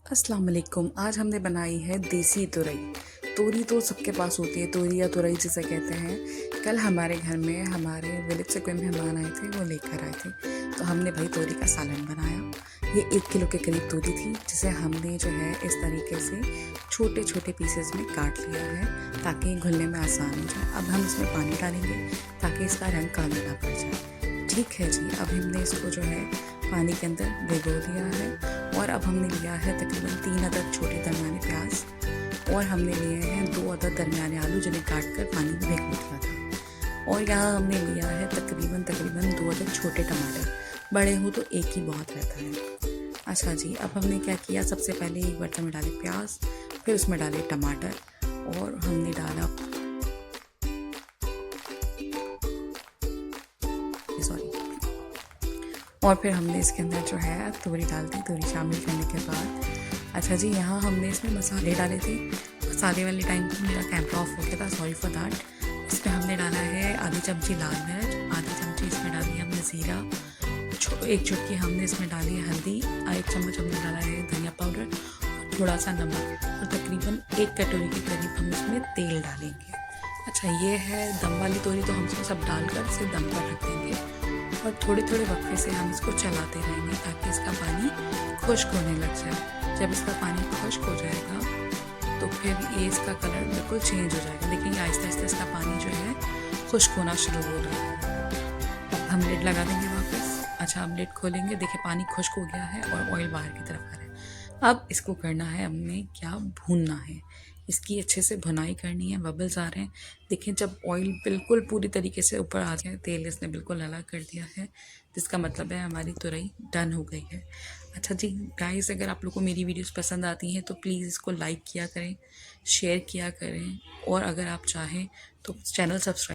अस्सलाम वालेकुम। आज हमने बनाई है देसी तुरई। तोरी तो सबके पास होती है, तोरी या तुरई जिसे कहते हैं। कल हमारे घर में हमारे विलेज से कोई मेहमान आए थे, वो लेकर आए थे, तो हमने भाई तोरी का सालन बनाया। ये 1 किलो के करीब तोरी थी, जिसे हमने जो है इस तरीके से छोटे छोटे पीसेस में काट लिया है ताकि घुलने में आसान हो जाए। अब हम इसमें पानी डालेंगे ताकि इसका रंग काला ना पड़ जाए। ठीक है जी, अब हमने इसको जो है पानी के अंदर भिगो दिया है और अब हमने लिया है तकरीबन 3 अदद छोटे दरमियाने प्याज और हमने लिए हैं 2 अदद दरमियाने आलू जिन्हें काट कर पानी में भिगो दिया था। और यहाँ हमने लिया है तकरीबन 2 अदद छोटे टमाटर, बड़े हो तो एक ही बहुत रहता है। अच्छा जी, अब हमने क्या किया, सबसे पहले एक बर्तन में डाले प्याज, फिर उसमें डाले टमाटर और हमने डाला और फिर हमने इसके अंदर जो है तोरी डाल दी। तोरी शामिल करने के बाद अच्छा जी, यहाँ हमने इसमें मसाले डाले थे। मसाले वाले टाइम पर मेरा कैमरा ऑफ हो गया था, सॉरी फॉर दैट। इसमें हमने डाला है आधी चमची लाल मिर्च, आधी चमची इसमें डाली है हमने ज़ीरा, एक चुटकी हमने इसमें डाली है हल्दी, 1 चम्मच हमने डाला है धनिया पाउडर और थोड़ा सा नमक और तकरीबन 1 कटोरी के करीब हम इसमें तेल डालेंगे। अच्छा, ये है दम वाली तोरी, तो हम इसमें सब डालकर इसे दम पर रख देंगे और थोड़े थोड़े वक्फे से हम इसको चलाते रहेंगे ताकि इसका पानी खुश्क होने लग जाए। जब इसका पानी खुश्क हो जाएगा तो फिर ये इसका कलर बिल्कुल चेंज हो जाएगा। देखिए आहिस्ता आहिस्ता इसका पानी जो है खुश्क होना शुरू हो रहा है। अब हम लिड लगा देंगे वापस। अच्छा, हम लिड खोलेंगे, देखिए पानी खुश्क हो गया है और ऑयल बाहर की तरफ आ रहा है। अब इसको करना है हमने क्या, भूनना है, इसकी अच्छे से भुनाई करनी है। बबल्स आ रहे हैं, देखिए जब ऑयल बिल्कुल पूरी तरीके से ऊपर आ जाए, तेल इसने बिल्कुल अलग कर दिया है, जिसका मतलब है हमारी तुरई डन हो गई है। अच्छा जी गाइस, अगर आप लोग को मेरी वीडियोस पसंद आती हैं तो प्लीज़ इसको लाइक किया करें, शेयर किया करें और अगर आप चाहें तो चैनल सब्सक्राइब